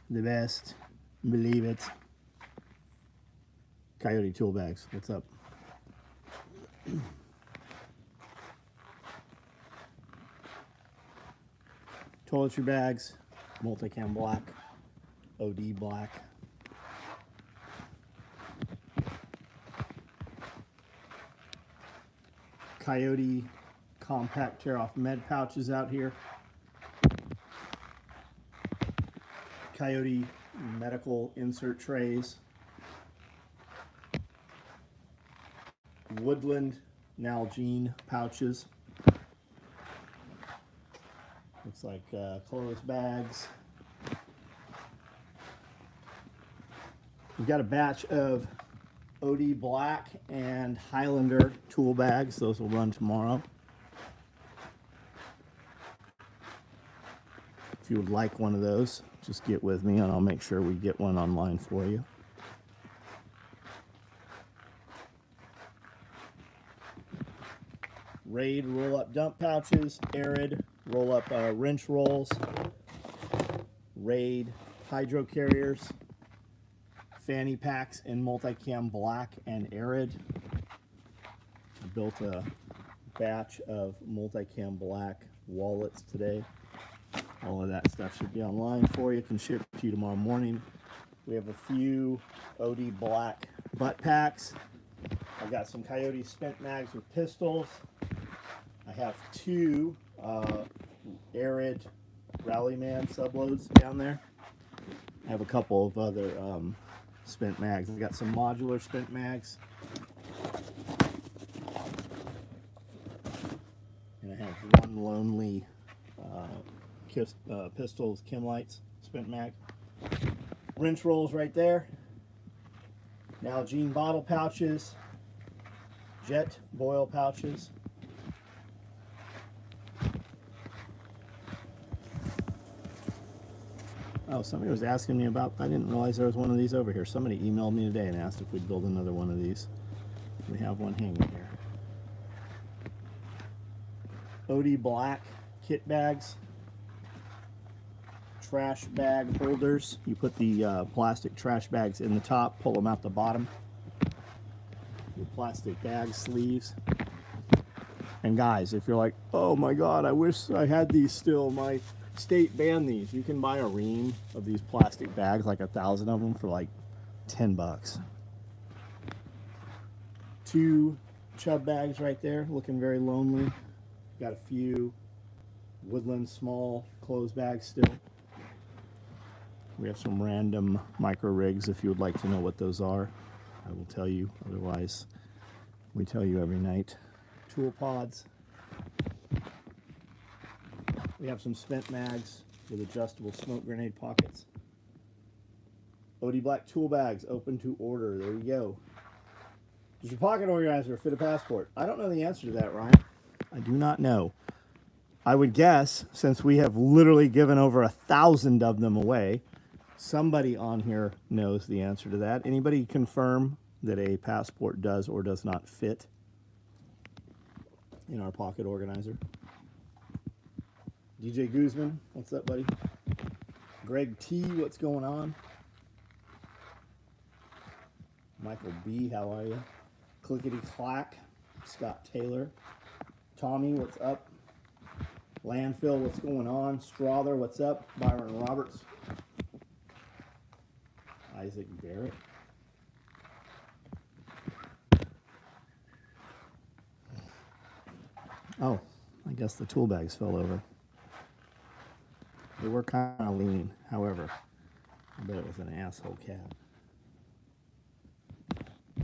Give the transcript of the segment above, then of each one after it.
The best. Believe it. Coyote tool bags. What's up? Toiletry bags. Multicam black. OD black. Coyote compact tear off med pouches out here. Coyote medical insert trays. Woodland Nalgene pouches. Looks like clothes bags. We've got a batch of OD Black and Highlander tool bags. Those will run tomorrow. If you would like one of those, just get with me and I'll make sure we get one online for you. Raid roll-up dump pouches, Arid roll-up wrench rolls, Raid hydro carriers, fanny packs in multicam black and Arid. I built a batch of multicam black wallets today. All of that stuff should be online for you. Can ship to you tomorrow morning. We have a few OD Black butt packs. I've got some Coyote spent mags with pistols. I have two Arid Rallyman subloads down there. I have a couple of other spent mags. I've got some modular spent mags. And I have one lonely pistols Kim Lights spent mag. Wrench rolls right there. Nalgene bottle pouches. Jet boil pouches. Oh, somebody was asking me about, I didn't realize there was one of these over here. Somebody emailed me today and asked if we'd build another one of these. We have one hanging here. OD Black kit bags. Trash bag holders. You put the plastic trash bags in the top, pull them out the bottom. Your plastic bag sleeves. And guys, if you're like, oh my God, I wish I had these still. My state banned these. You can buy a ream of these plastic bags, like 1,000 of them, for like $10. Two chub bags right there, looking very lonely. Got a few Woodland small clothes bags still. We have some random micro rigs if you would like to know what those are. I will tell you, otherwise we tell you every night. Tool pods. We have some spent mags with adjustable smoke grenade pockets. OD Black tool bags open to order. There you go. Does your pocket organizer fit a passport? I don't know the answer to that, Ryan. I do not know. I would guess, since we have literally given over 1,000 of them away, somebody on here knows the answer to that. Anybody confirm that a passport does or does not fit in our pocket organizer? DJ Guzman, what's up, buddy? Greg T, what's going on? Michael B, how are you? Clickety Clack, Scott Taylor. Tommy, what's up? Landfill, what's going on? Strother, what's up? Byron Roberts. Isaac Barrett. Oh, I guess the tool bags fell over. They were kind of lean, however. I bet it was an asshole cat.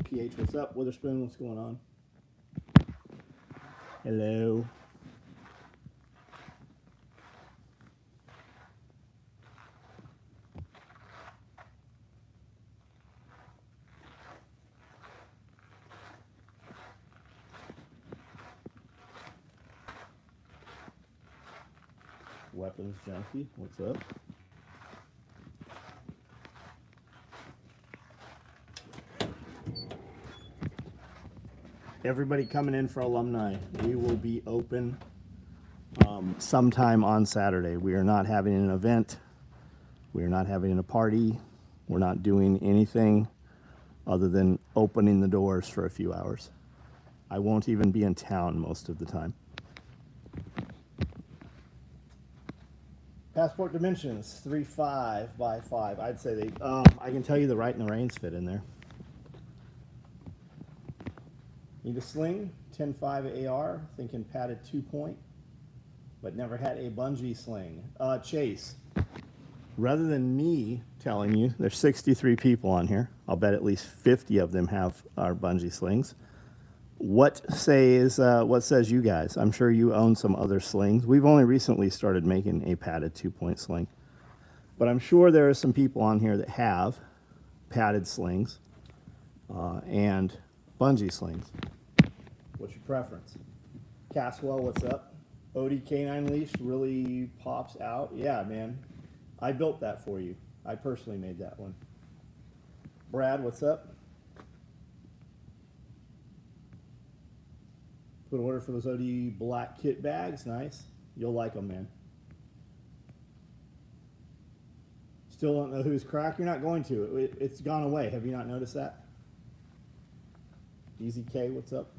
PH, what's up? Witherspoon, what's going on? Hello. Weapons Junkie, what's up? Everybody coming in for alumni, we will be open sometime on Saturday. We are not having an event We're not having a party. We're not doing anything other than opening the doors for a few hours. I won't even be in town most of the time. Passport dimensions, 3.5 by 5. I'd say they, I can tell you the right and the reins fit in there. Need a sling, 10.5 AR, thinking padded 2-point, but never had a bungee sling. Chase, rather than me telling you, there's 63 people on here. I'll bet at least 50 of them have our bungee slings. What says you guys? I'm sure you own some other slings. We've only recently started making a padded 2-point sling, but I'm sure there are some people on here that have padded slings and bungee slings. What's your preference? Caswell, what's up? Odie Canine Leash really pops out. Yeah, man. I built that for you. I personally made that one. Brad, what's up? Put an order for those OD black kit bags. Nice. You'll like them, man. Still don't know who's cracked. You're not going to. It's gone away. Have you not noticed that? Easy K, what's up?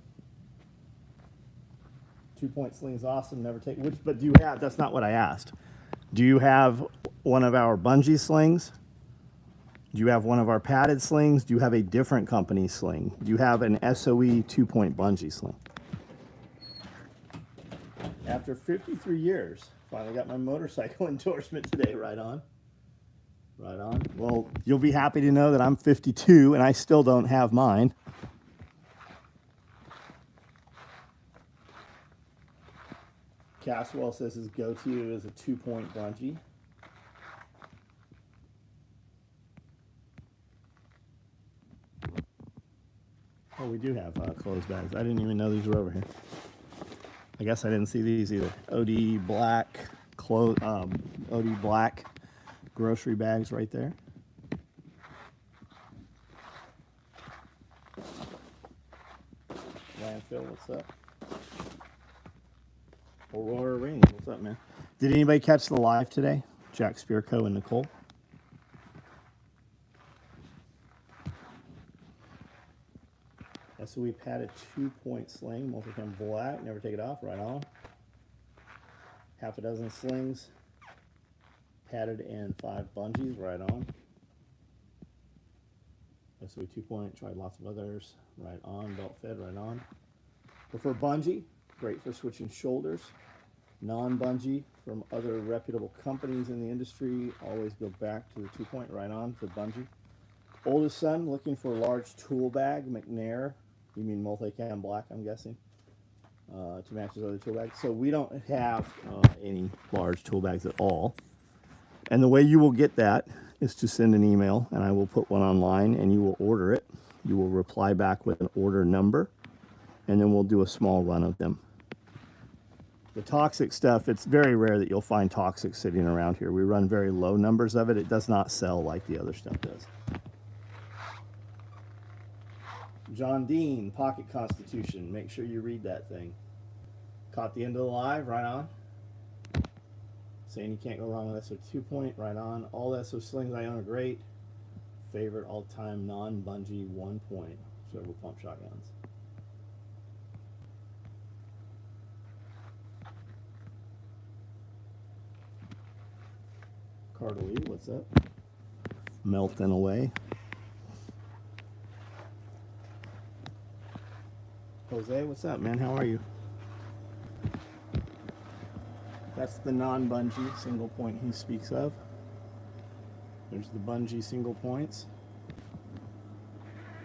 2-point sling's awesome. Never take which, but do you have? That's not what I asked. Do you have one of our bungee slings? Do you have one of our padded slings? Do you have a different company sling? Do you have an SOE 2-point bungee sling? After 53 years, finally got my motorcycle endorsement today. Right on. Right on. Well, you'll be happy to know that I'm 52 and I still don't have mine. Caswell says his go-to is a 2-point bungee. Oh, we do have clothes bags. I didn't even know these were over here. I guess I didn't see these either. OD black OD black grocery bags right there. Landfill, what's up? Aurora Rain, what's up, man? Did anybody catch the live today? Jack Spearco and Nicole. So we've had a 2-point sling, multi-cam black, never take it off, right on. Half a dozen slings, padded and 5 bungees, right on. So 2-point, tried lots of others, right on, belt fed, right on. Prefer bungee, great for switching shoulders. Non-bungee from other reputable companies in the industry, always go back to the 2-point, right on for bungee. Oldest son looking for a large tool bag, McNair. You mean multi-cam black, I'm guessing, to match his other tool bags. So we don't have any large tool bags at all. And the way you will get that is to send an email, and I will put one online, and you will order it. You will reply back with an order number, and then we'll do a small run of them. The toxic stuff, it's very rare that you'll find toxic sitting around here. We run very low numbers of it. It does not sell like the other stuff does. John Dean, Pocket Constitution. Make sure you read that thing. Caught the end of the live, right on. Saying you can't go wrong with SO 2-point, right on. All the SO slings I own are great. Favorite all-time non-bungee 1-point servo pump shotguns. Cardelie, what's up? Melting away. Jose, what's up, man? How are you? That's the non-bungee single point he speaks of. There's the bungee single points.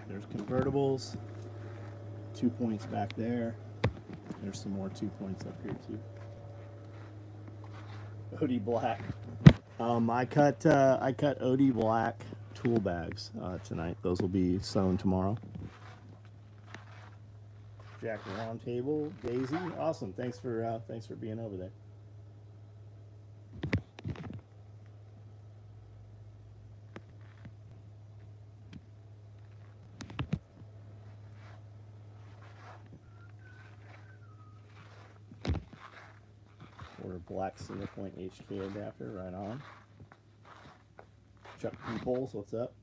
There's convertibles. 2 points back there. There's some more 2 points up here too. OD Black. I cut OD Black tool bags tonight. Those will be sewn tomorrow. Jack Round Table, Daisy, awesome. Thanks for being over there. Order black single point HK adapter, right on. Chuck Peoples, what's up?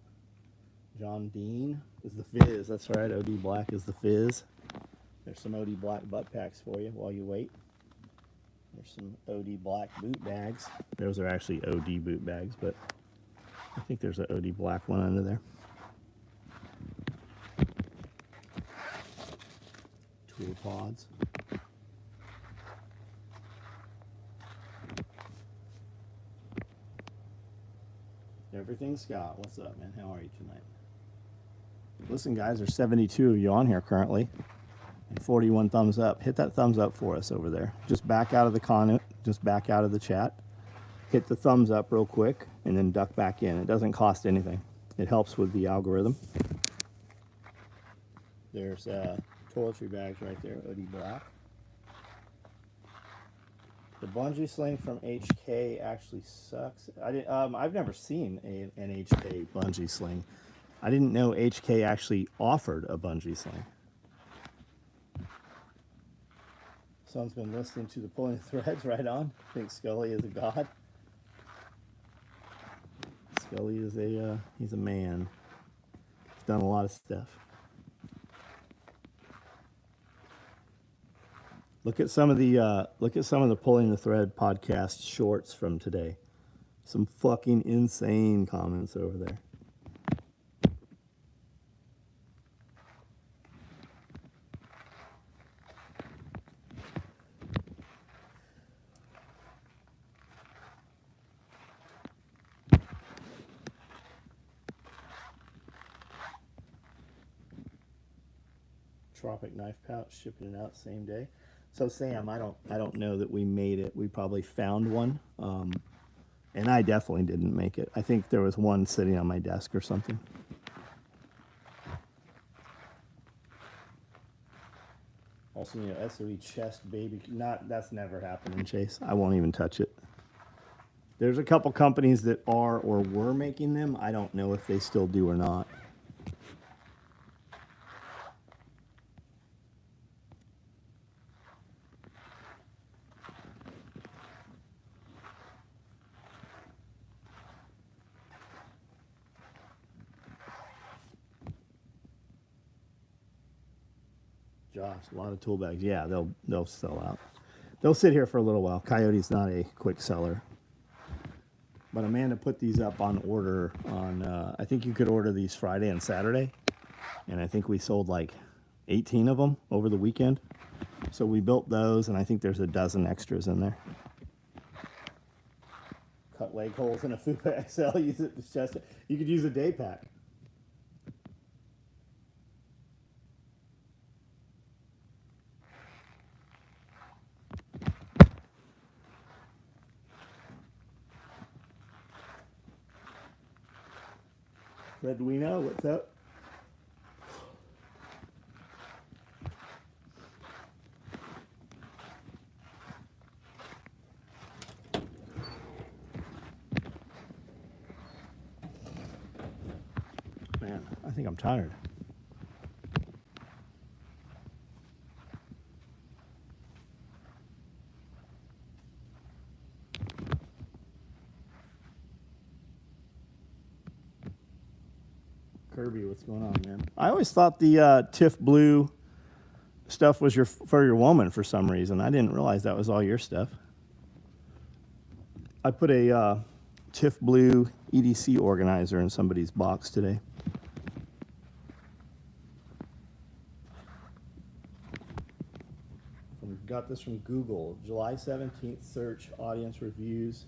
John Dean is the Fizz. That's right. OD Black is the Fizz. There's some OD Black butt packs for you while you wait. There's some OD Black boot bags. Those are actually OD boot bags, but I think there's an OD Black one under there. Tool pods. Everything Scott, what's up, man? How are you tonight? Listen, guys, there's 72 of you on here currently, and 41 thumbs up. Hit that thumbs up for us over there. Just back out of the comment, just back out of the chat. Hit the thumbs up real quick, and then duck back in. It doesn't cost anything. It helps with the algorithm. There's toiletry bags right there, OD Black. The bungee sling from HK actually sucks. I've never seen an HK bungee sling. I didn't know HK actually offered a bungee sling. Someone's been listening to the Pulling Threads right on. I think Scully is a god. Scully is he's a man. He's done a lot of stuff. Look at some of the Pulling the Thread podcast shorts from today. Some fucking insane comments over there. Tropic knife pouch, shipping it out same day. So Sam, I don't know that we made it. We probably found one, and I definitely didn't make it. I think there was one sitting on my desk or something. Also, SOE chest baby. That's never happening, Chase. I won't even touch it. There's a couple companies that are or were making them. I don't know if they still do or not. Josh, a lot of tool bags. Yeah, they'll sell out. They'll sit here for a little while. Coyote's not a quick seller. But Amanda put these up on order on, I think you could order these Friday and Saturday. And I think we sold like 18 of them over the weekend. So we built those, and I think there's a dozen extras in there. Cut leg holes in a Fupa XL. Use it as chest. You could use a day pack. Redwino, what's up? Man, I think I'm tired. Kirby, what's going on, man? I always thought the TIFF blue stuff was for your woman for some reason. I didn't realize that was all your stuff. I put a TIFF blue EDC organizer in somebody's box today. Got this from Google. July 17th search audience reviews.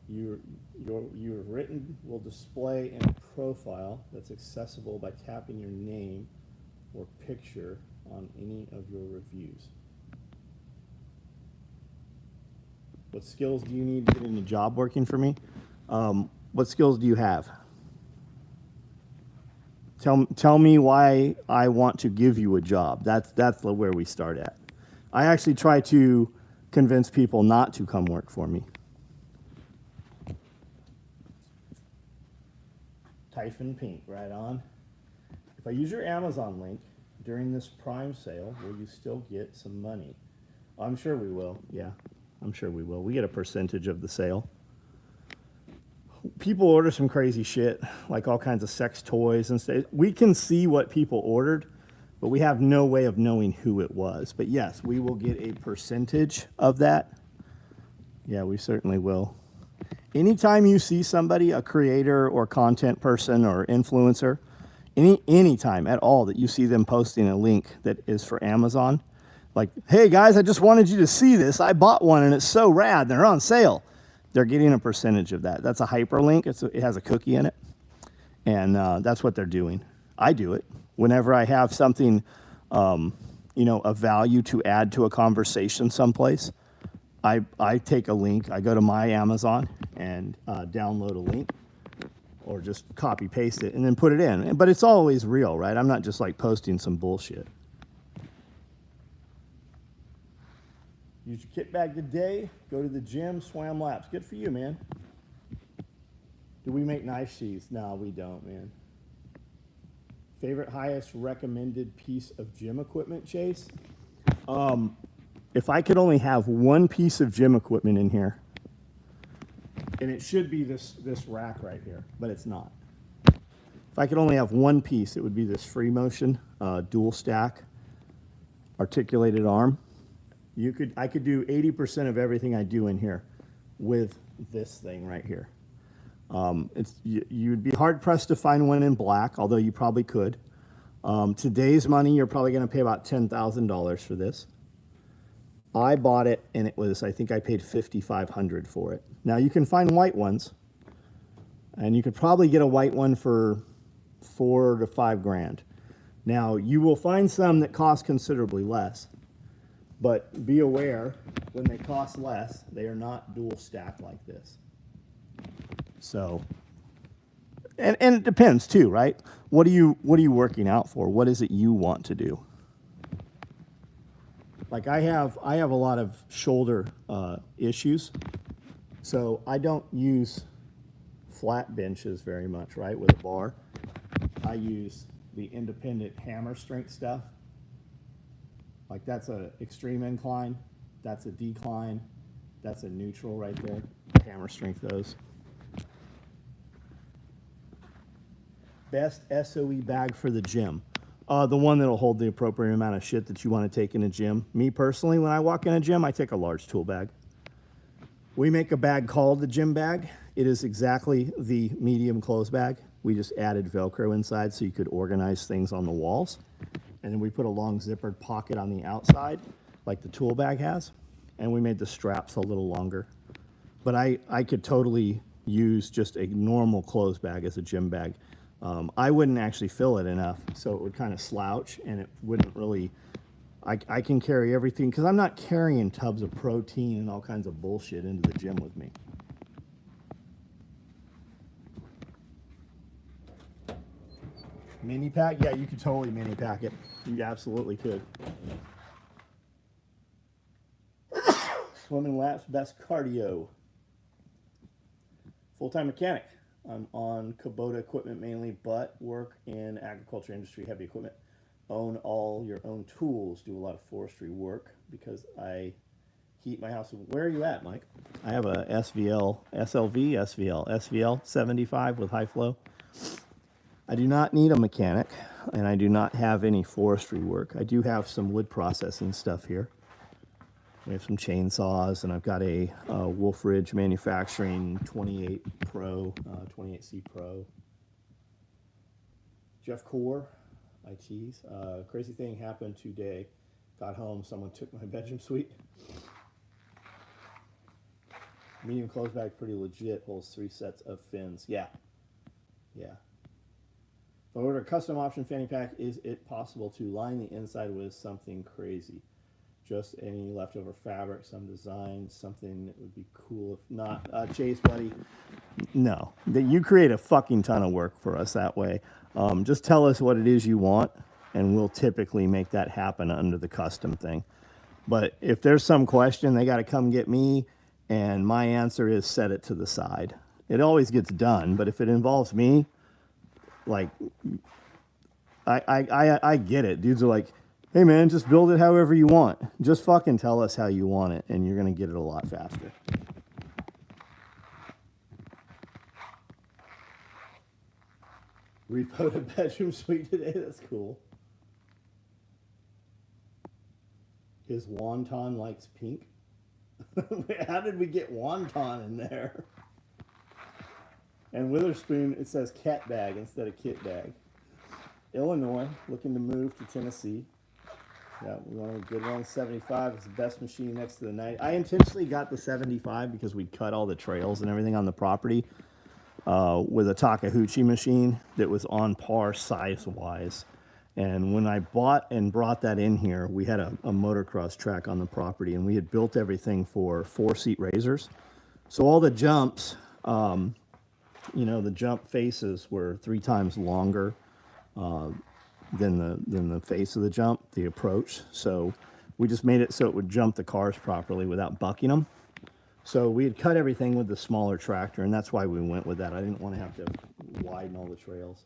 Your written will display in a profile that's accessible by tapping your name or picture on any of your reviews. What skills do you need to get in a job working for me? What skills do you have? Tell me why I want to give you a job. That's where we start at. I actually try to convince people not to come work for me. Typhon Pink, right on. If I use your Amazon link during this Prime sale, will you still get some money? I'm sure we will. Yeah, I'm sure we will. We get a percentage of the sale. people order some crazy shit, like all kinds of sex toys and stuff. We can see what people ordered, but we have no way of knowing who it was. But yes, we will get a percentage of that. Yeah, we certainly will. Anytime you see somebody, a creator or content person or influencer, anytime at all that you see them posting a link that is for Amazon, like, hey guys, I just wanted you to see this. I bought one and it's so rad. They're on sale. They're getting a percentage of that. That's a hyperlink. It has a cookie in it. And that's what they're doing. I do it. Whenever I have something, of value to add to a conversation someplace, I take a link. I go to my Amazon and download a link or just copy paste it and then put it in. But it's always real, right? I'm not just like posting some bullshit. Use your kit bag today. Go to the gym, swam laps. Good for you, man. Do we make nice cheese? No, we don't, man. Favorite highest recommended piece of gym equipment, Chase? If I could only have one piece of gym equipment in here, and it should be this rack right here, but it's not. If I could only have one piece, it would be this free motion dual stack articulated arm. I could do 80% of everything I do in here with this thing right here. You'd be hard pressed to find one in black, although you probably could. Today's money, you're probably going to pay about $10,000 for this. I bought it and I think I paid $5,500 for it. Now you can find white ones, and you could probably get a white one for $4,000 to $5,000. Now you will find some that cost considerably less, but be aware when they cost less, they are not dual stack like this. So, and it depends too, right? What are you working out for? What is it you want to do? Like I have a lot of shoulder issues, so I don't use flat benches very much, right, with a bar. I use the independent hammer strength stuff. Like that's an extreme incline, that's a decline, that's a neutral right there. Hammer strength those. Best SOE bag for the gym. The one that'll hold the appropriate amount of shit that you want to take in a gym. Me personally, when I walk in a gym, I take a large tool bag. We make a bag called the gym bag. It is exactly the medium clothes bag. We just added Velcro inside so you could organize things on the walls. And then we put a long zippered pocket on the outside, like the tool bag has. And we made the straps a little longer. But I could totally use just a normal clothes bag as a gym bag. I wouldn't actually fill it enough, so it would kind of slouch, and it wouldn't really, I can carry everything, because I'm not carrying tubs of protein and all kinds of bullshit into the gym with me. Mini pack? Yeah, you could totally mini pack it. You absolutely could. Swimming laps, best cardio. Full-time mechanic. I'm on Kubota equipment mainly, but work in agriculture industry, heavy equipment. Own all your own tools. Do a lot of forestry work because I heat my house. Where are you at, Mike? I have a SVL 75 with high flow. I do not need a mechanic, and I do not have any forestry work. I do have some wood processing stuff here. We have some chainsaws, and I've got a Wolf Ridge Manufacturing 28 Pro, 28C Pro. Jeff Core, I tease. Crazy thing happened today. Got home, someone took my bedroom suite. Medium clothes bag, pretty legit. Holds 3 sets of fins. Yeah. If I order a custom option fanny pack, is it possible to line the inside with something crazy? Just any leftover fabric, some design, something that would be cool. If not, Chase, buddy, no. You create a fucking ton of work for us that way. Just tell us what it is you want, and we'll typically make that happen under the custom thing. But if there's some question, they got to come get me, and my answer is set it to the side. It always gets done, but if it involves me, like, I get it. Dudes are like, hey man, just build it however you want. Just fucking tell us how you want it, and you're gonna get it a lot faster. Repoed a bedroom suite today. That's cool. His wonton likes pink. How did we get wonton in there? And Witherspoon, it says cat bag instead of kit bag. Illinois, looking to move to Tennessee. Yeah, we want a good one. 75 is the best machine next to the 90. I intentionally got the 75 because we cut all the trails and everything on the property with a Takeuchi machine that was on par size-wise. And when I bought and brought that in here, we had a motocross track on the property, and we had built everything for 4-seat razors. So all the jumps, you know, the jump faces were 3 times longer than the face of the jump, the approach. So we just made it so it would jump the cars properly without bucking them. So we had cut everything with the smaller tractor, and that's why we went with that. I didn't want to have to widen all the trails.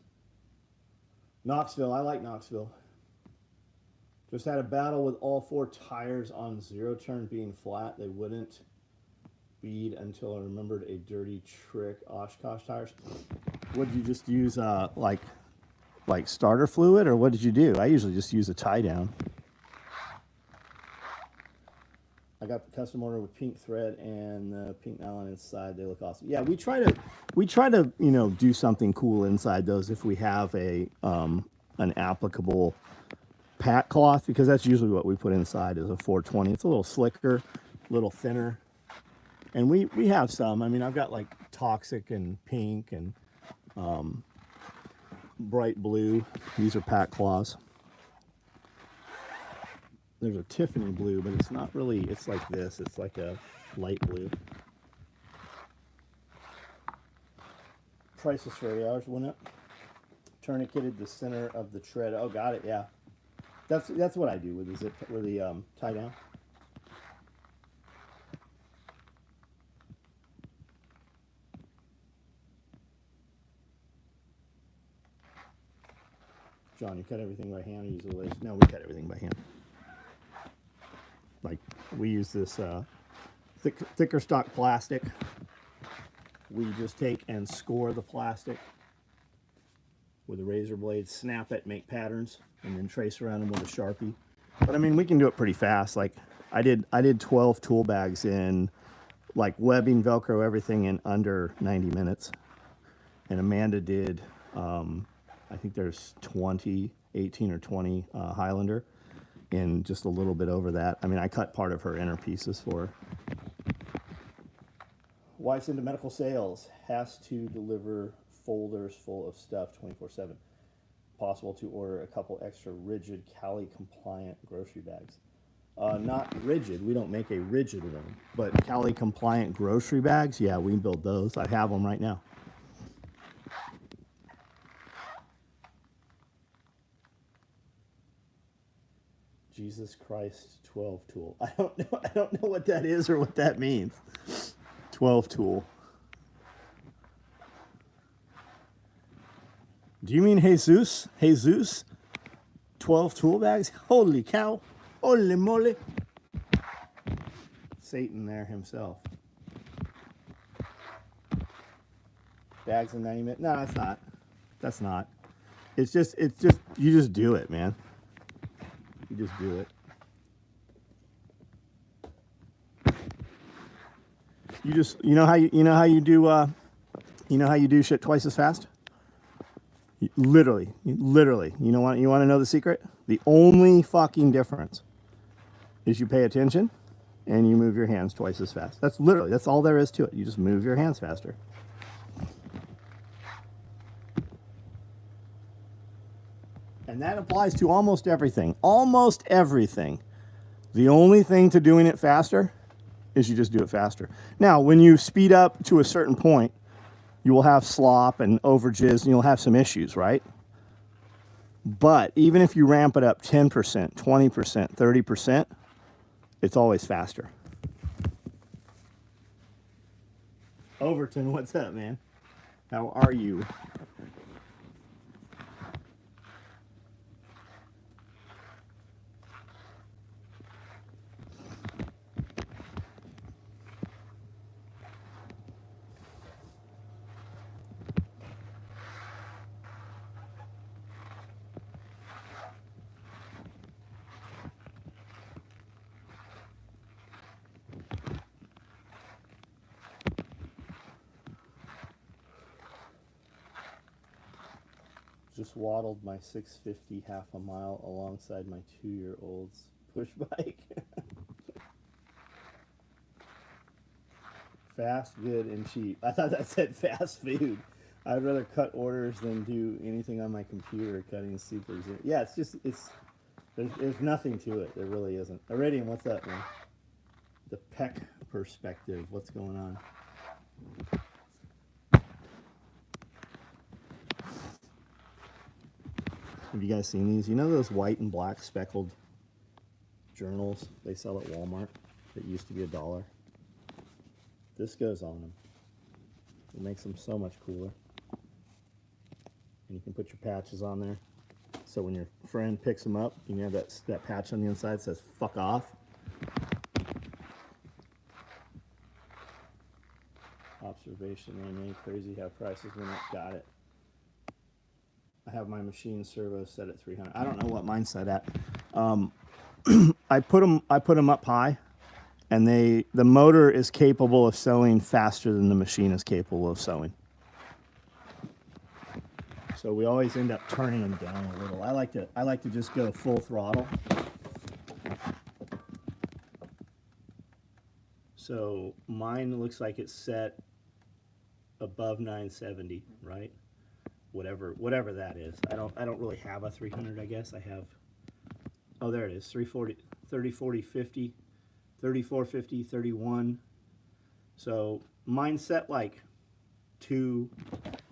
Knoxville, I like Knoxville. Just had a battle with all 4 tires on 0 turn being flat. They wouldn't bead until I remembered a dirty trick. Oshkosh tires. What did you just use? Like starter fluid, or what did you do? I usually just use a tie down. I got the custom order with pink thread and the pink nylon inside. They look awesome. Yeah, we try to you know, do something cool inside those if we have a an applicable pack cloth, because that's usually what we put inside is a 420. It's a little slicker, a little thinner, and we have some. I mean, I've got like toxic and pink and bright blue. These are pack cloths. There's a Tiffany blue, but it's not really, it's like this. It's like a light blue. Prices for ours went up. Tourniqueted the center of the tread. Oh, got it, yeah. That's what I do with the zip, with the tie down. John, you cut everything by hand or use a lace? No, we cut everything by hand. Like, we use this thicker stock plastic. We just take and score the plastic with a razor blade, snap it, make patterns, and then trace around them with a Sharpie. But I mean, we can do it pretty fast. Like, I did 12 tool bags in, like, webbing, Velcro, everything in under 90 minutes. And Amanda did, I think there's 18 or 20 Highlander in just a little bit over that. I mean, I cut part of her inner pieces for her. Wife's into medical sales, has to deliver folders full of stuff 24/7. Possible to order a couple extra rigid Cali compliant grocery bags. Not rigid, we don't make a rigid one, but Cali compliant grocery bags, yeah, we can build those. I have them right now. Jesus Christ 12 tool. I don't know what that is or what that means. 12 tool. Do you mean Jesus? Jesus? 12 tool bags? Holy cow. Holy moly. Satan there himself. Bags in 90 minutes? No, that's not. That's not. It's just, you just do it, man. You just do it. You know how you do shit twice as fast? Literally. You want to know the secret? The only fucking difference is you pay attention and you move your hands twice as fast. That's all there is to it. You just move your hands faster. And that applies to almost everything. Almost everything. The only thing to doing it faster is you just do it faster. Now, when you speed up to a certain point, you will have slop and overages, and you'll have some issues, right? But even if you ramp it up 10%, 20%, 30%, it's always faster. Overton, what's up, man? How are you? Just waddled my 650 half a mile alongside my 2-year-old's push bike. Fast, good, and cheap. I thought that said fast food. I'd rather cut orders than do anything on my computer, cutting supers. Yeah, it's just, there's nothing to it. There really isn't. Iridium, what's up, man? The peck perspective, what's going on? Have you guys seen these? You know those white and black speckled journals they sell at Walmart that used to be $1? This goes on them. It makes them so much cooler. And you can put your patches on there. So when your friend picks them up, you have that patch on the inside that says "fuck off." Observation they made. Crazy how prices went up. Got it. I have my machine servo set at 300. I don't know what mine's set at. I put them up high, and the motor is capable of sewing faster than the machine is capable of sewing. So we always end up turning them down a little. I like to just go full throttle. So mine looks like it's set above 970, right? Whatever that is. I don't really have a 300, I guess. I have, oh, there it is, 340, 30, 40, 50, 34, 50, 31. So mine's set like 2,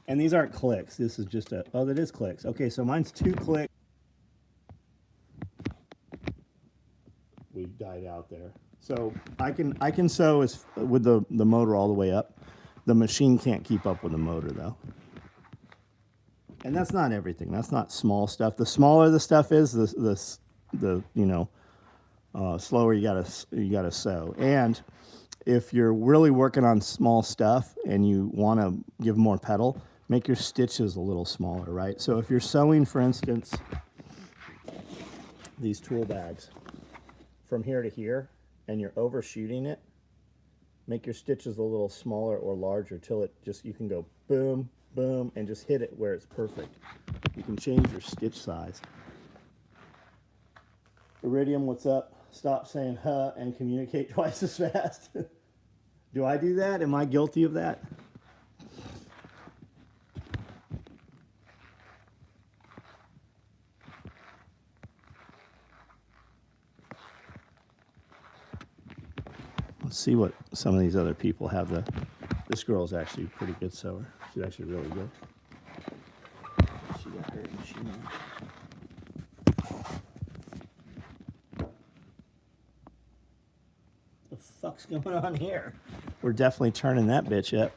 and these aren't clicks. This is just oh, that is clicks. Okay, so mine's 2 clicks. We died out there. So I can sew with the motor all the way up. The machine can't keep up with the motor though. And that's not everything. That's not small stuff. The smaller the stuff is, the slower you gotta sew. And if you're really working on small stuff and you want to give more pedal, make your stitches a little smaller, right? So if you're sewing, for instance, these tool bags from here to here, and you're overshooting it, make your stitches a little smaller or larger till it just, you can go boom, boom, and just hit it where it's perfect. You can change your stitch size. Iridium, what's up? Stop saying huh and communicate twice as fast. Do I do that? Am I guilty of that? Let's see what some of these other people have. This girl's actually a pretty good sewer. She's actually really good. She got her machine. The fuck's going on here? We're definitely turning that bitch up.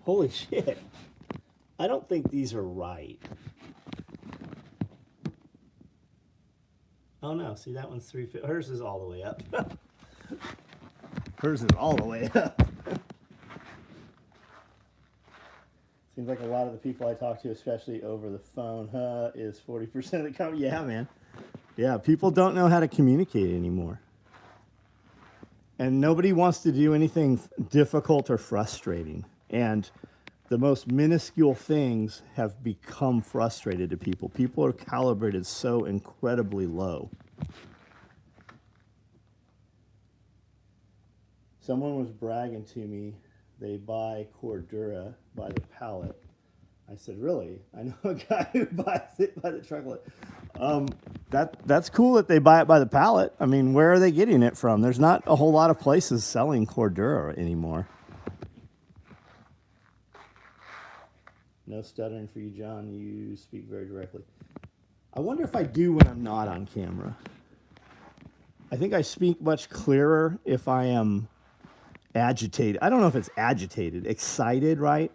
Holy shit. I don't think these are right. Oh no, see that one's 350. Hers is all the way up. Hers is all the way up. Seems like a lot of the people I talk to, especially over the phone, is 40% of the company. Yeah, man. Yeah, people don't know how to communicate anymore. And nobody wants to do anything difficult or frustrating. And the most minuscule things have become frustrated to people. People are calibrated so incredibly low. Someone was bragging to me, they buy Cordura by the pallet. I said, really? I know a guy who buys it by the truckload. That's cool that they buy it by the pallet. I mean, where are they getting it from? There's not a whole lot of places selling Cordura anymore. No stuttering for you, John. You speak very directly. I wonder if I do when I'm not on camera. I think I speak much clearer if I am agitated. I don't know if it's agitated, excited, right?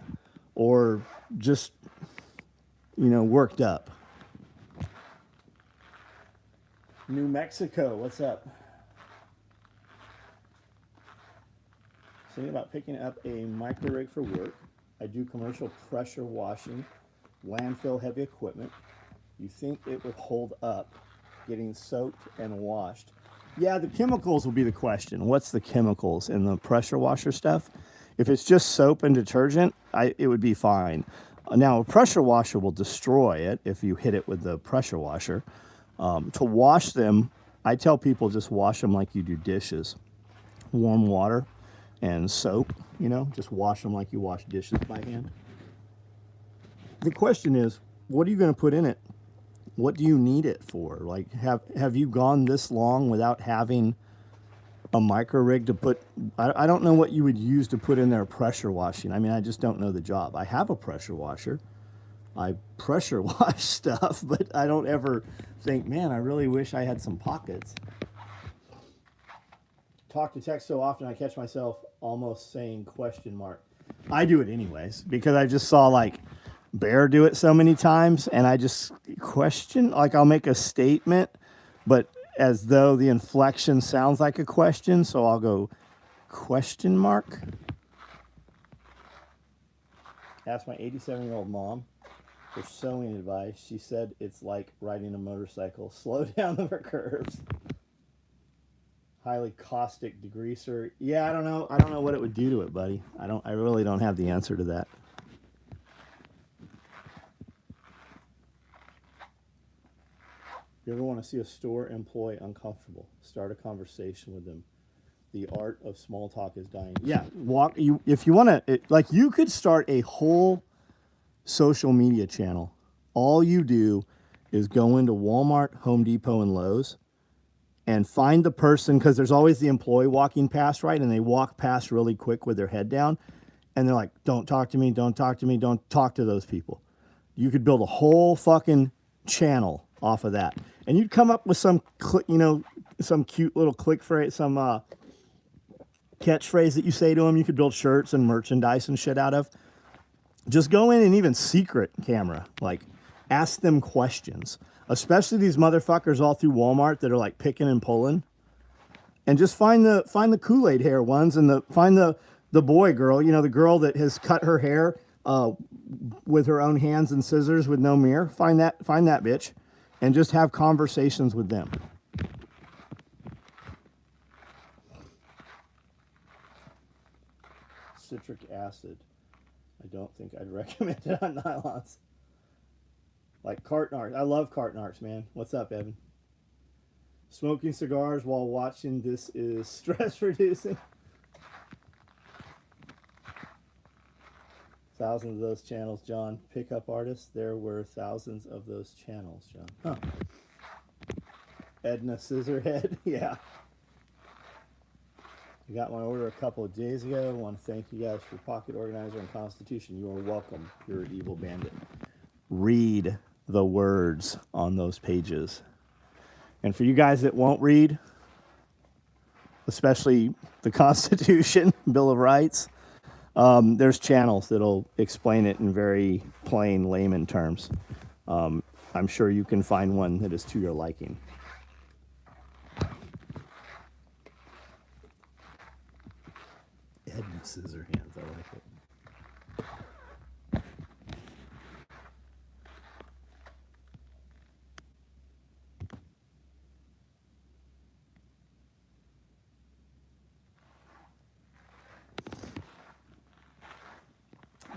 Or just, worked up. New Mexico, what's up? Thinking about picking up a micro rig for work. I do commercial pressure washing, landfill heavy equipment. You think it would hold up getting soaked and washed? Yeah, the chemicals will be the question. What's the chemicals in the pressure washer stuff? If it's just soap and detergent, it would be fine. Now, a pressure washer will destroy it if you hit it with the pressure washer. To wash them, I tell people just wash them like you do dishes. Warm water and soap, just wash them like you wash dishes by hand. The question is, what are you going to put in it? What do you need it for? Like, have you gone this long without having a micro rig to put? I don't know what you would use to put in there pressure washing. I mean, I just don't know the job. I have a pressure washer. I pressure wash stuff, but I don't ever think, man, I really wish I had some pockets. Talk to text so often I catch myself almost saying question mark. I do it anyways because I just saw like Bear do it so many times, and I just question, like I'll make a statement, but as though the inflection sounds like a question, so I'll go question mark. Asked my 87-year-old mom for sewing advice. She said it's like riding a motorcycle. Slow down the curves. Highly caustic degreaser. Yeah, I don't know what it would do to it, buddy. I really don't have the answer to that. You ever want to see a store employee uncomfortable? Start a conversation with them. The art of small talk is dying. Yeah, if you want to, like you could start a whole social media channel. All you do is go into Walmart, Home Depot, and Lowe's and find the person, because there's always the employee walking past, right? And they walk past really quick with their head down. And they're like, don't talk to me, don't talk to me, don't talk to those people. You could build a whole fucking channel off of that. And you'd come up with some, some cute little click phrase, some catchphrase that you say to them. You could build shirts and merchandise and shit out of. Just go in and even secret camera, like ask them questions, especially these motherfuckers all through Walmart that are like picking and pulling. And just find the Kool-Aid hair ones and find the boy girl, the girl that has cut her hair with her own hands and scissors with no mirror. Find that bitch and just have conversations with them. Citric acid. I don't think I'd recommend it on nylons. Like carton arcs. I love carton arcs, man. What's up, Evan? Smoking cigars while watching this is stress reducing. Thousands of those channels, John. Pickup artists. There were thousands of those channels, John. Huh. Edna Scissorhead. Yeah. I got my order a couple of days ago. I want to thank you guys for Pocket Organizer and Constitution. You are welcome, pure evil bandit. Read the words on those pages. And for you guys that won't read, especially the Constitution, Bill of Rights, there's channels that'll explain it in very plain layman terms. I'm sure you can find one that is to your liking. Edna Scissorhands, I like it.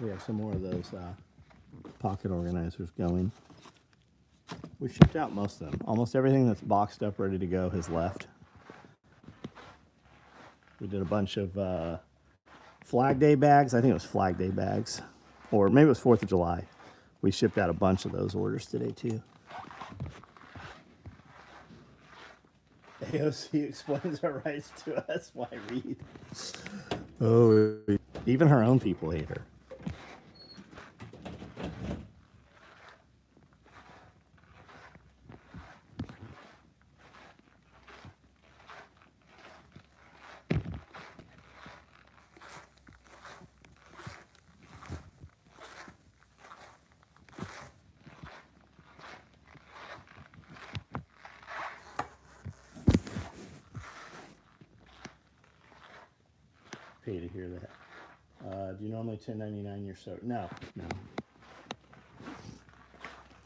We have some more of those pocket organizers going. We shipped out most of them. Almost everything that's boxed up, ready to go, has left. We did a bunch of Flag Day bags. I think it was Flag Day bags. Or maybe it was 4th of July. We shipped out a bunch of those orders today, too. AOC explains her rights to us. Why read? Oh, even her own people hate her. Pay to hear that. Do you normally 1099 your soap? No.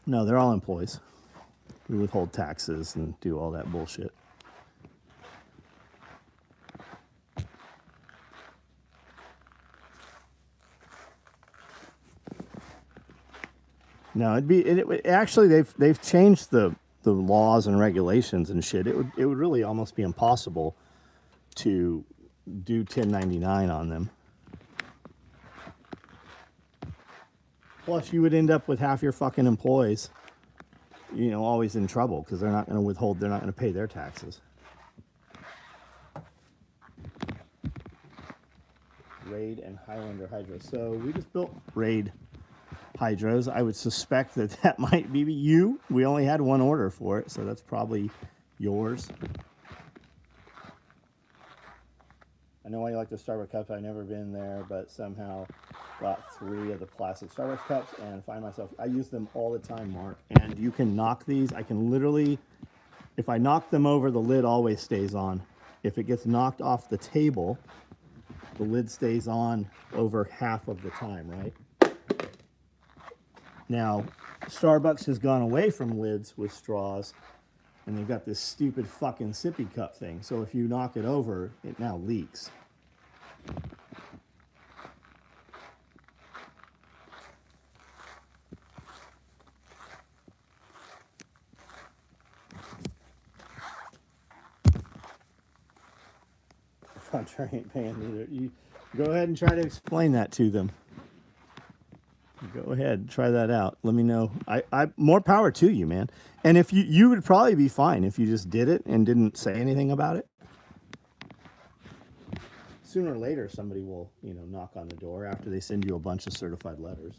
No, they're all employees. We withhold taxes and do all that bullshit. No, actually they've changed the laws and regulations and shit. It would really almost be impossible to do 1099 on them. Plus, you would end up with half your fucking employees, always in trouble because they're not going to withhold, they're not going to pay their taxes. Raid and Highlander Hydro. So we just built Raid Hydros. I would suspect that might be you. We only had one order for it, so that's probably yours. I know why you like the Starbucks cups. I've never been there, but somehow got 3 of the plastic Starbucks cups and find myself, I use them all the time, Mark. And you can knock these. I can literally, if I knock them over, the lid always stays on. If it gets knocked off the table, the lid stays on over half of the time, right? Now, Starbucks has gone away from lids with straws, and they've got this stupid fucking sippy cup thing. So if you knock it over, it now leaks. Hunter ain't paying either. You go ahead and try to explain that to them. Go ahead, try that out. Let me know. I more power to you, man. And if you would probably be fine if you just did it and didn't say anything about it. Sooner or later, somebody will, knock on the door after they send you a bunch of certified letters.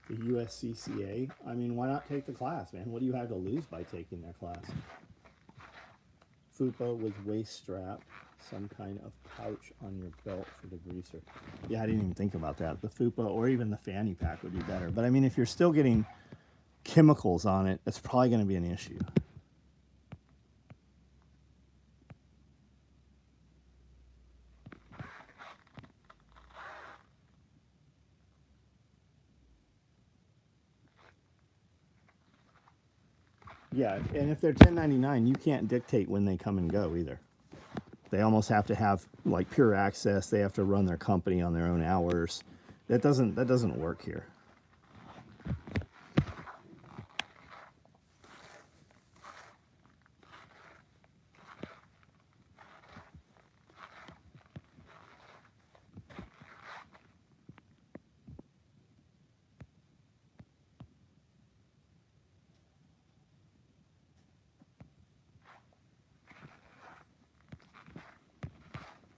The USCCA? I mean, why not take the class, man? What do you have to lose by taking their class? Fupa with waist strap, some kind of pouch on your belt for the greaser. Yeah, I didn't even think about that. The Fupa or even the fanny pack would be better. But I mean, if you're still getting chemicals on it, it's probably going to be an issue. Yeah, and if they're 1099, you can't dictate when they come and go either. They almost have to have like pure access. They have to run their company on their own hours. That doesn't work here.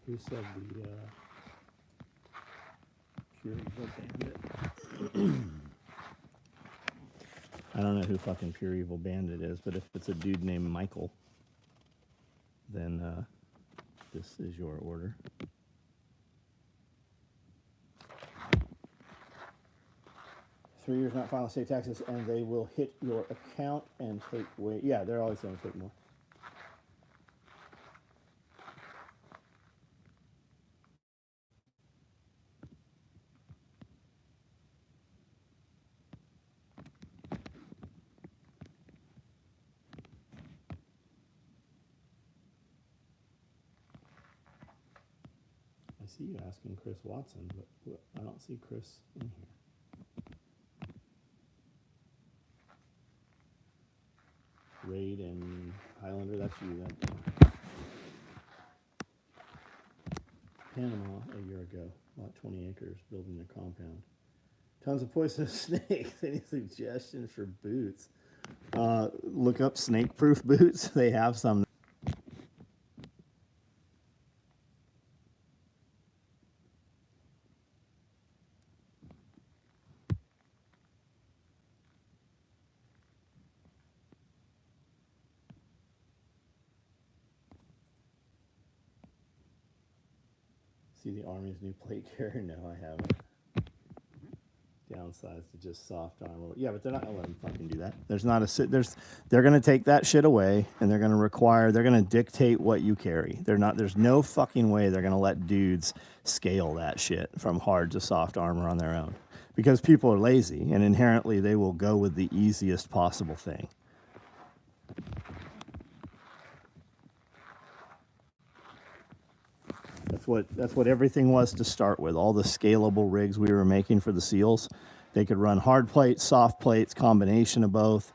Who said the Pure Evil Bandit? I don't know who fucking Pure Evil Bandit is, but if it's a dude named Michael, then this is your order. Three years not filing state taxes, and they will hit your account and take away. Yeah, they're always going to take more. I see you asking Chris Watson, but I don't see Chris in here. Raid and Highlander, that's you then. Panama a year ago, bought 20 acres, building their compound. Tons of poisonous snakes. Any suggestions for boots? Look up snake-proof boots. They have some. See the Army's new plate carrier? No, I haven't. Downsized to just soft armor. Yeah, but they're not gonna let them fucking do that. They're gonna take that shit away, and they're gonna dictate what you carry. There's no fucking way they're gonna let dudes scale that shit from hard to soft armor on their own. Because people are lazy, and inherently they will go with the easiest possible thing. That's what everything was to start with. All the scalable rigs we were making for the SEALs, they could run hard plates, soft plates, combination of both.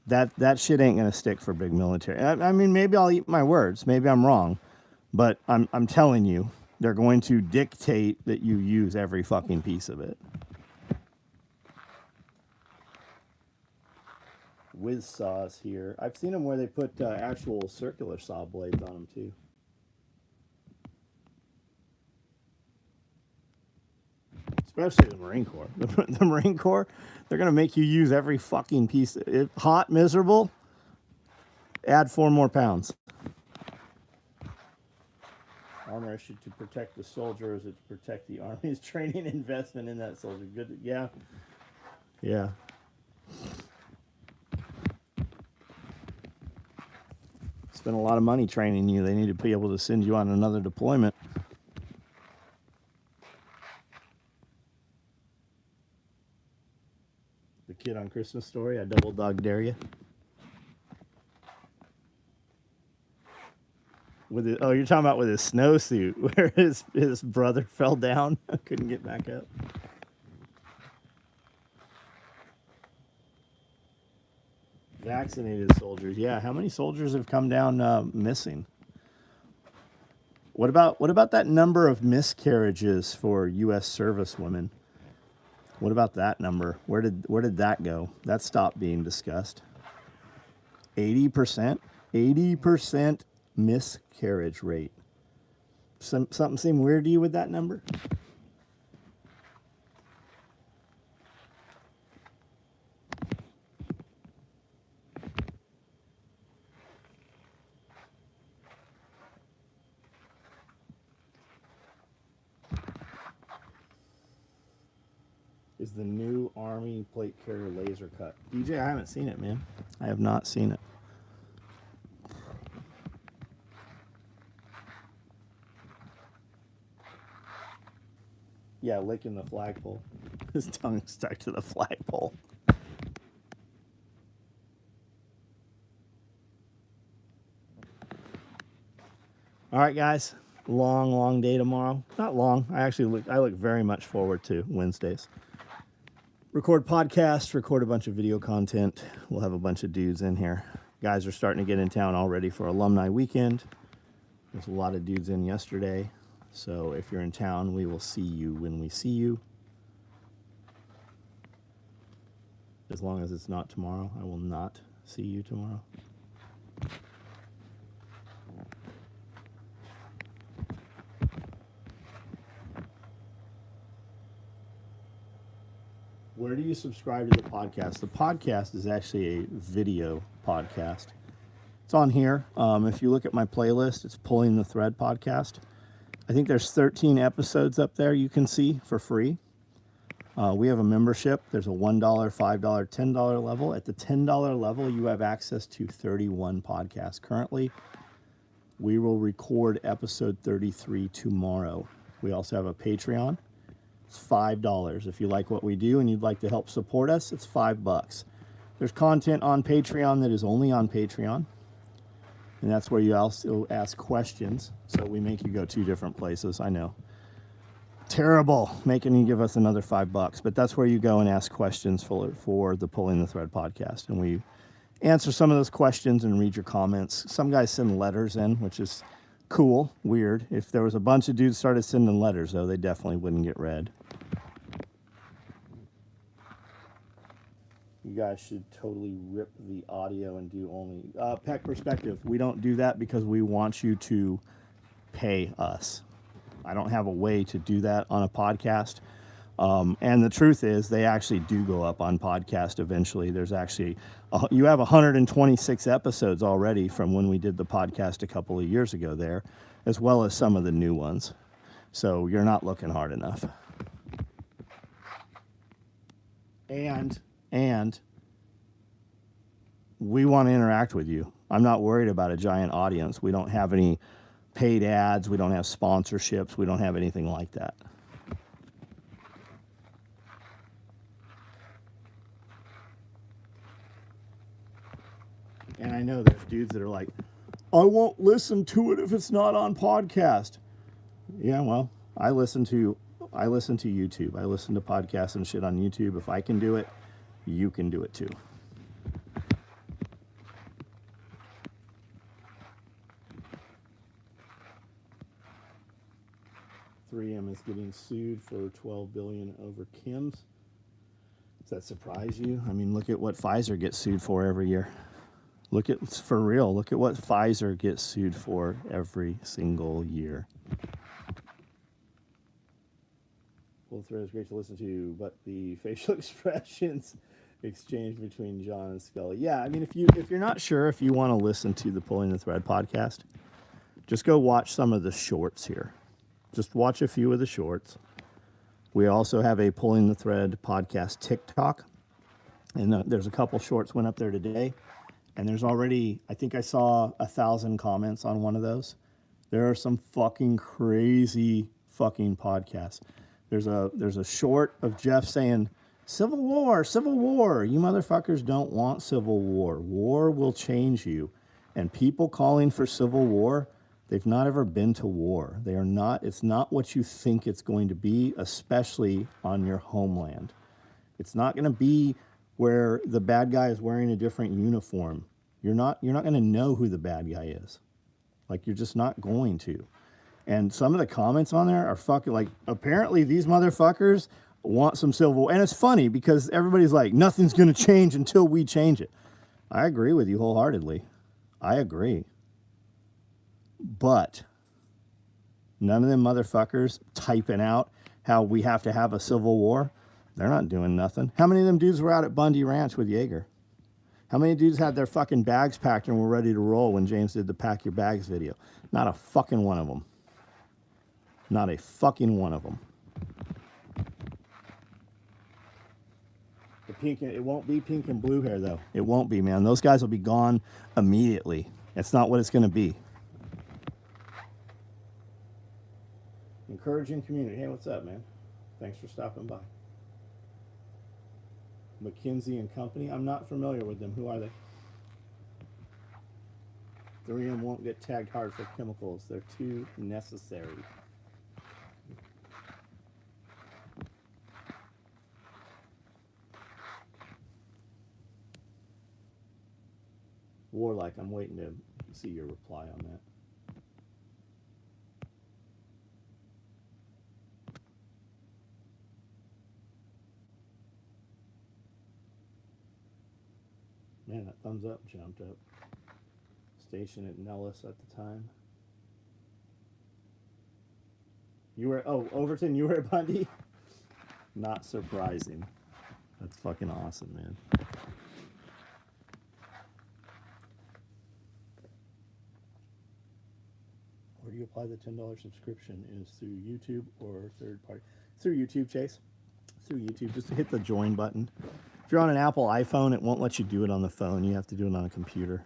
That shit ain't gonna stick for big military. I mean, maybe I'll eat my words. Maybe I'm wrong, but I'm telling you, they're going to dictate that you use every fucking piece of it. Whiz saws here. I've seen them where they put actual circular saw blades on them too. Especially the Marine Corps. The Marine Corps, they're going to make you use every fucking piece. If hot, miserable, add 4 more pounds. Armor issued to protect the soldier, is it to protect the Army's training investment in that soldier? Good, yeah. Yeah. Spend a lot of money training you. They need to be able to send you on another deployment. The kid on Christmas Story, I double dog dare you. You're talking about with his snowsuit where his brother fell down, couldn't get back up. Vaccinated soldiers, yeah. How many soldiers have come down missing? What about that number of miscarriages for U.S. service women? What about that number? Where did that go? That stopped being discussed. 80%? 80% miscarriage rate. Something seem weird to you with that number? Is the new Army plate carrier laser cut? DJ, I haven't seen it, man. I have not seen it. Yeah, licking the flagpole. His tongue stuck to the flagpole. All right, guys. Long day tomorrow. Not long. I look very much forward to Wednesdays. Record podcasts, record a bunch of video content. We'll have a bunch of dudes in here. Guys are starting to get in town already for alumni weekend. There's a lot of dudes in yesterday. So if you're in town, we will see you when we see you. As long as it's not tomorrow, I will not see you tomorrow. Where do you subscribe to the podcast? The podcast is actually a video podcast. It's on here. If you look at my playlist, it's Pulling the Thread podcast. I think there's 13 episodes up there you can see for free. We have a membership. There's a $1, $5, $10 level. At the $10 level, you have access to 31 podcasts. Currently, we will record episode 33 tomorrow. We also have a Patreon. It's $5. If you like what we do and you'd like to help support us, it's $5. There's content on Patreon that is only on Patreon. And that's where you also ask questions. So we make you go 2 different places. I know. Terrible making you give us another $5. But that's where you go and ask questions for the Pulling the Thread podcast. And we answer some of those questions and read your comments. Some guys send letters in, which is cool, weird. If there was a bunch of dudes started sending letters, though, they definitely wouldn't get read. You guys should totally rip the audio and do only Peck Perspective. We don't do that because we want you to pay us. I don't have a way to do that on a podcast. And the truth is, they actually do go up on podcast eventually. There's actually, you have 126 episodes already from when we did the podcast a couple of years ago there, as well as some of the new ones. So you're not looking hard enough. And we want to interact with you. I'm not worried about a giant audience. We don't have any paid ads. We don't have sponsorships. We don't have anything like that. And I know there's dudes that are like, I won't listen to it if it's not on podcast. Yeah, well, I listen to YouTube. I listen to podcasts and shit on YouTube. If I can do it, you can do it too. .3M is getting sued for $12 billion over Kim's. Does that surprise you? I mean, look at what Pfizer gets sued for every year. Look at what Pfizer gets sued for every single year. Full thread is great to listen to, but the facial expressions exchange between John and Scully. Yeah, I mean, if you're not sure if you want to listen to the Pulling the Thread podcast, just go watch some of the shorts here. Just watch a few of the shorts. We also have a Pulling the Thread podcast TikTok, and there's a couple shorts went up there today, and there's already, I think I saw 1,000 comments on one of those. There are some fucking crazy fucking podcasts. There's a short of Jeff saying, Civil War, you motherfuckers don't want civil war. War will change you. And people calling for civil war, they've not ever been to war. It's not what you think it's going to be, especially on your homeland. It's not going to be where the bad guy is wearing a different uniform. You're not going to know who the bad guy is. Like, you're just not going to. And some of the comments on there are fucking like, apparently these motherfuckers want some civil war. And it's funny because everybody's like, nothing's going to change until we change it. I agree with you wholeheartedly. I agree. But none of them motherfuckers typing out how we have to have a civil war. They're not doing nothing. How many of them dudes were out at Bundy Ranch with Jaeger? How many dudes had their fucking bags packed and were ready to roll when James did the Pack Your Bags video? Not a fucking one of them. Not a fucking one of them. It won't be pink and blue hair, though. It won't be, man. Those guys will be gone immediately. It's not what it's going to be. Encouraging community. Hey, what's up, man? Thanks for stopping by. McKinsey and Company. I'm not familiar with them. Who are they? 3M won't get tagged hard for chemicals. They're too necessary. Warlike, I'm waiting to see your reply on that. Man, that thumbs up jumped up. Station at Nellis at the time. Overton, you were at Bundy? Not surprising. That's fucking awesome, man. Where do you apply the $10 subscription? Is through YouTube or third party? Through YouTube, Chase. Through YouTube. Just hit the join button. If you're on an Apple iPhone, it won't let you do it on the phone. You have to do it on a computer.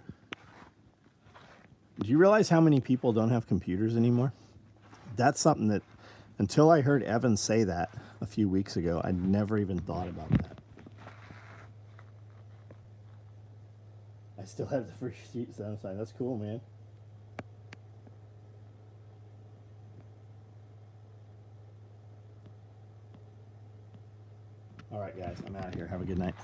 Do you realize how many people don't have computers anymore? That's something that, until I heard Evan say that a few weeks ago, I'd never even thought about that. I still have the free sheet sound sign. That's cool, man. All right, guys, I'm out of here. Have a good night.